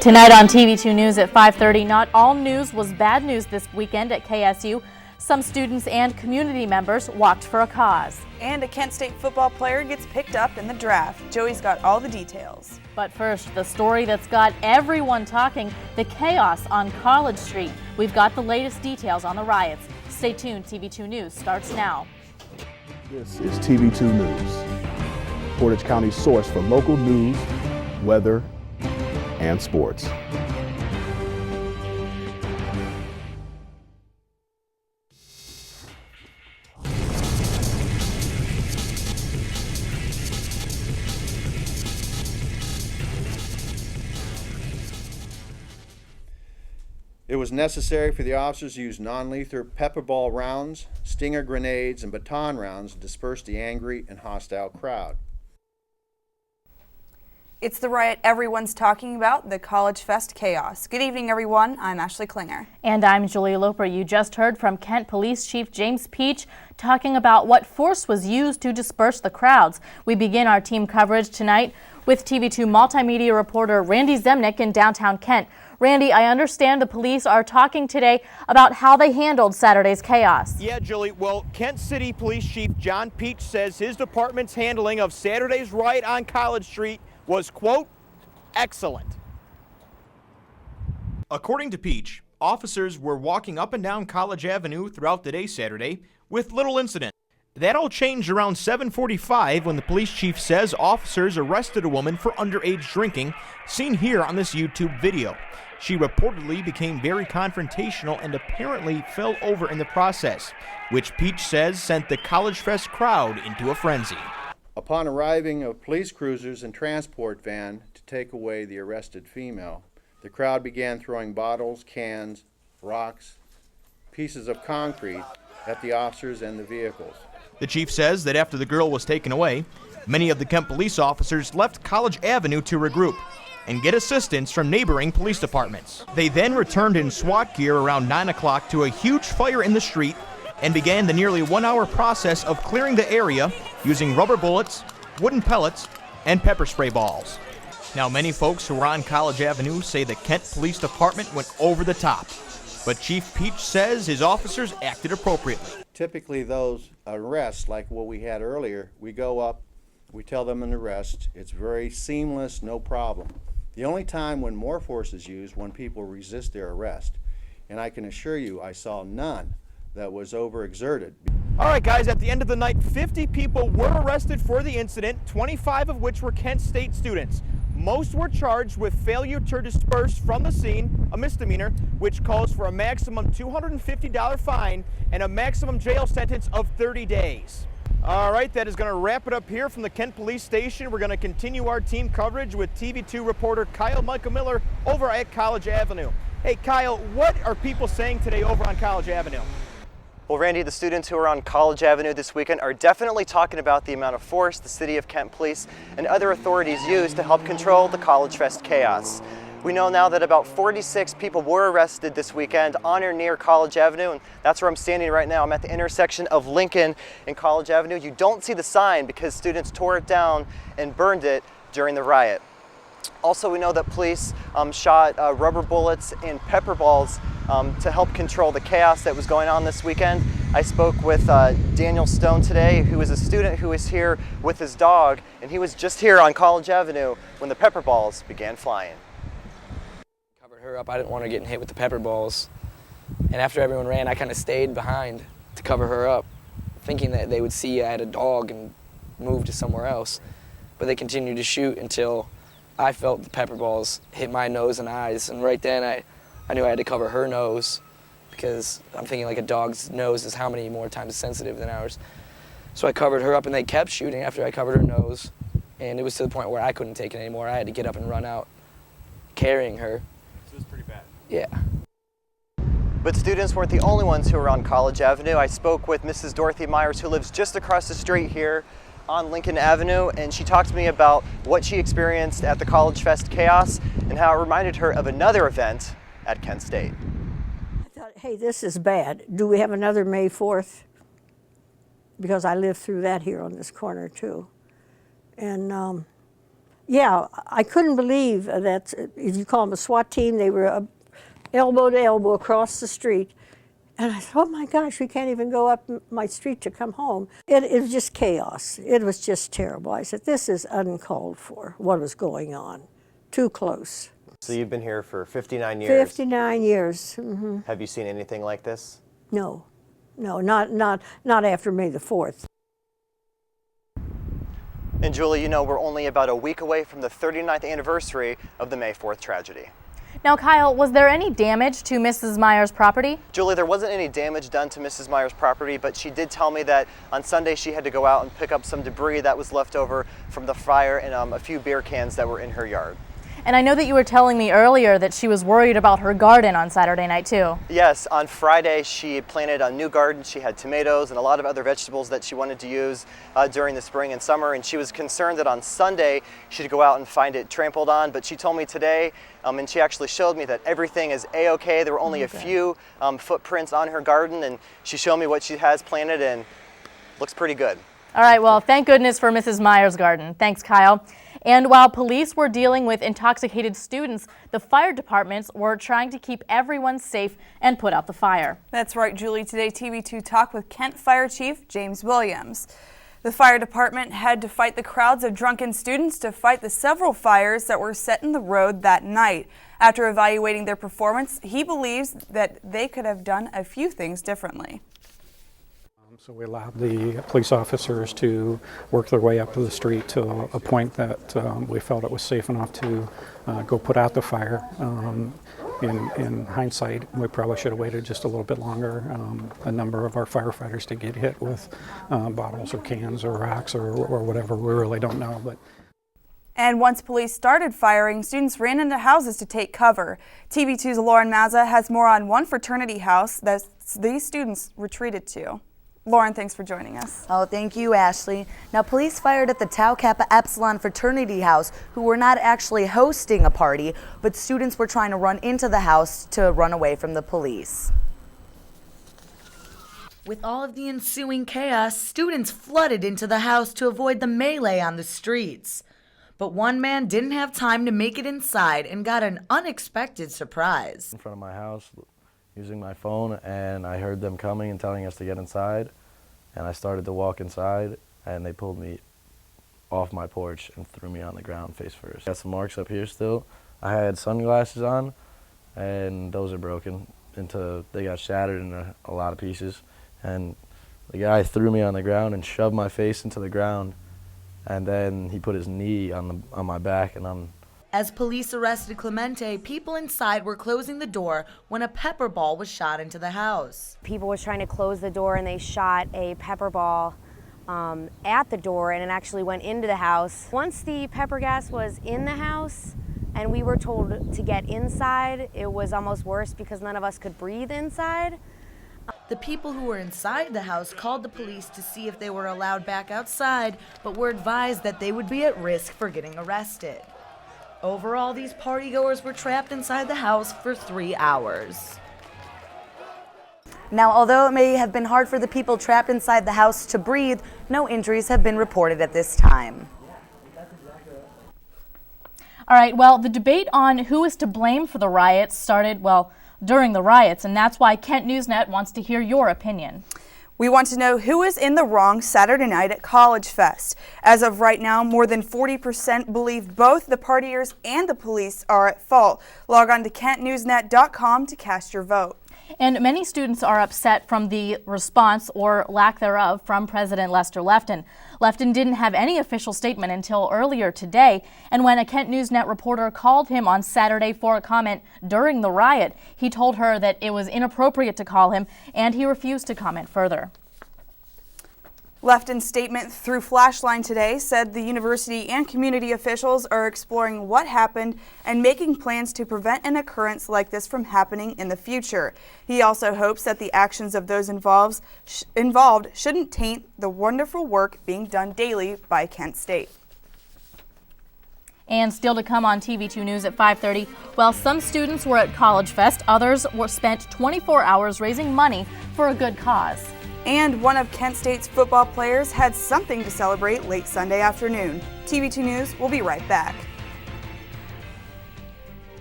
Tonight on TV2 News at 5:30, not all news was bad news this weekend at KSU. Some students and community members walked for a cause. And a Kent State football player gets picked up in the draft. Joey's got all the details. But first, the story that's got everyone talking, the chaos on College Street. We've got the latest details on the riots. Stay tuned, TV2 News starts now. This is TV2 News, Portage County's source for local news, weather, and sports. It was necessary for the officers to use non-lethal pepper ball rounds, stinger grenades, and baton rounds to disperse the angry and hostile crowd. It's the riot everyone's talking about, the College Fest chaos. Good evening, everyone. I'm Ashley Klinger. And I'm Julia Loper. You just heard from Kent Police Chief James Peach talking about what force was used to disperse the crowds. We begin our team coverage tonight with TV2 multimedia reporter Randy Zemnick in downtown Kent. Randy, I understand the police are talking today about how they handled Saturday's chaos. Yeah, Julie. Well, Kent City Police Chief John Peach says his department's handling of Saturday's riot on College Street was, quote, excellent. According to Peach, officers were walking up and down College Avenue throughout the day Saturday with little incident. That all changed around 7:45 when the police chief says officers arrested a woman for underage drinking, seen here on this YouTube video. She reportedly became very confrontational and apparently fell over in the process, which Peach says sent the College Fest crowd into a frenzy. Upon arriving of police cruisers and transport van to take away the arrested female, the crowd began throwing bottles, cans, rocks, pieces of concrete at the officers and the vehicles. The chief says that after the girl was taken away, many of the Kent police officers left College Avenue to regroup and get assistance from neighboring police departments. They then returned in SWAT gear around 9 o'clock to a huge fire in the street and began the nearly 1 hour process of clearing the area using rubber bullets, wooden pellets, and pepper spray balls. Now, many folks who were on College Avenue say the Kent Police Department went over the top, but Chief Peach says his officers acted appropriately. Typically those arrests, like what we had earlier, we go up, we tell them an arrest, it's very seamless, no problem. The only time when more force is used when people resist their arrest, and I can assure you I saw none that was overexerted. All right, guys, at the end of the night, 50 people were arrested for the incident, 25 of which were Kent State students. Most were charged with failure to disperse from the scene, a misdemeanor, which calls for a maximum $250 fine and a maximum jail sentence of 30 days. All right, that is going to wrap it up here from the Kent Police Station. We're going to continue our team coverage with TV2 reporter Kyle Michael Miller over at College Avenue. Hey, Kyle, what are people saying today over on College Avenue? Well, Randy, the students who are on College Avenue this weekend are definitely talking about the amount of force the City of Kent Police and other authorities used to help control the College Fest chaos. We know now that about 46 people were arrested this weekend on or near College Avenue, and that's where I'm standing right now. I'm at the intersection of Lincoln and College Avenue. You don't see the sign because students tore it down and burned it during the riot. Also, we know that police shot rubber bullets and pepper balls to help control the chaos that was going on this weekend. I spoke with Daniel Stone today, who is a student who is here with his dog, and he was just here on College Avenue when the pepper balls began flying. Covered her up. I didn't want her getting hit with the pepper balls. And after everyone ran, I kind of stayed behind to cover her up, thinking that they would see I had a dog and move to somewhere else. But they continued to shoot until I felt the pepper balls hit my nose and eyes, and right then I knew I had to cover her nose, because I'm thinking like a dog's nose is how many more times sensitive than ours. So I covered her up, and they kept shooting after I covered her nose, and it was to the point where I couldn't take it anymore. I had to get up and run out carrying her. So it was pretty bad. Yeah. But students weren't the only ones who were on College Avenue. I spoke with Mrs. Dorothy Myers, who lives just across the street here on Lincoln Avenue, and she talked to me about what she experienced at the College Fest chaos and how it reminded her of another event at Kent State. I thought, hey, this is bad. Do we have another May 4th? Because I lived through that here on this corner too. And Yeah, I couldn't believe that, if you call them a SWAT team, they were elbow to elbow across the street. And I thought, oh my gosh, we can't even go up my street to come home. It was just chaos. It was just terrible. I said, this is uncalled for, what was going on. Too close. So you've been here for 59 years? 59 years. Mm-hmm. Have you seen anything like this? No, not after May the 4th. And Julie, you know, we're only about a week away from the 39th anniversary of the May 4th tragedy. Now, Kyle, was there any damage to Mrs. Meyer's property? Julie, there wasn't any damage done to Mrs. Meyer's property, but she did tell me that on Sunday she had to go out and pick up some debris that was left over from the fire and a few beer cans that were in her yard. And I know that you were telling me earlier that she was worried about her garden on Saturday night, too. Yes, on Friday she planted a new garden. She had tomatoes and a lot of other vegetables that she wanted to use during the spring and summer, and she was concerned that on Sunday she'd go out and find it trampled on, but she told me today, and she actually showed me that everything is A-okay. There were only a few footprints on her garden, and she showed me what she has planted, and looks pretty good. All right, well, thank goodness for Mrs. Meyer's garden. Thanks, Kyle. And while police were dealing with intoxicated students, the fire departments were trying to keep everyone safe and put out the fire. That's right, Julie. Today, TV2 talked with Kent Fire Chief James Williams. The fire department had to fight the crowds of drunken students to fight the several fires that were set in the road that night. After evaluating their performance, he believes that they could have done a few things differently. So we allowed the police officers to work their way up to the street to a point that we felt it was safe enough to go put out the fire. In hindsight, we probably should have waited just a little bit longer. A number of our firefighters did get hit with bottles or cans or rocks or whatever. We really don't know. But. And once police started firing, students ran into houses to take cover. TV2's Lauren Mazza has more on one fraternity house that these students retreated to. Lauren, thanks for joining us. Oh, thank you, Ashley. Now, police fired at the Tau Kappa Epsilon fraternity house, who were not actually hosting a party, but students were trying to run into the house to run away from the police. With all of the ensuing chaos, students flooded into the house to avoid the melee on the streets. But one man didn't have time to make it inside and got an unexpected surprise. In front of my house, using my phone, and I heard them coming and telling us to get inside, and I started to walk inside, and they pulled me off my porch and threw me on the ground face first. Got some marks up here still. I had sunglasses on, and those are broken they got shattered into a lot of pieces, and the guy threw me on the ground and shoved my face into the ground, and then he put his knee on my back and on. As police arrested Clemente, people inside were closing the door when a pepper ball was shot into the house. People were trying to close the door and they shot a pepper ball at the door, and it actually went into the house. Once the pepper gas was in the house and we were told to get inside, it was almost worse because none of us could breathe inside. The people who were inside the house called the police to see if they were allowed back outside, but were advised that they would be at risk for getting arrested. Overall, these partygoers were trapped inside the house for 3 hours. Now, although it may have been hard for the people trapped inside the house to breathe, no injuries have been reported at this time. All right, well, the debate on who is to blame for the riots started, well, during the riots, and that's why Kent NewsNet wants to hear your opinion. We want to know who is in the wrong Saturday night at College Fest. As of right now, more than 40% believe both the partiers and the police are at fault. Log on to kentnewsnet.com to cast your vote. And many students are upset from the response, or lack thereof, from President Lester Lefton. Lefton didn't have any official statement until earlier today, and when a Kent NewsNet reporter called him on Saturday for a comment during the riot, he told her that it was inappropriate to call him, and he refused to comment further. Lefton's statement through Flashline today said the university and community officials are exploring what happened and making plans to prevent an occurrence like this from happening in the future. He also hopes that the actions of those involved shouldn't taint the wonderful work being done daily by Kent State. And still to come on TV2 News at 5:30, while some students were at College Fest, others spent 24 hours raising money for a good cause. And one of Kent State's football players had something to celebrate late Sunday afternoon. TV2 News will be right back.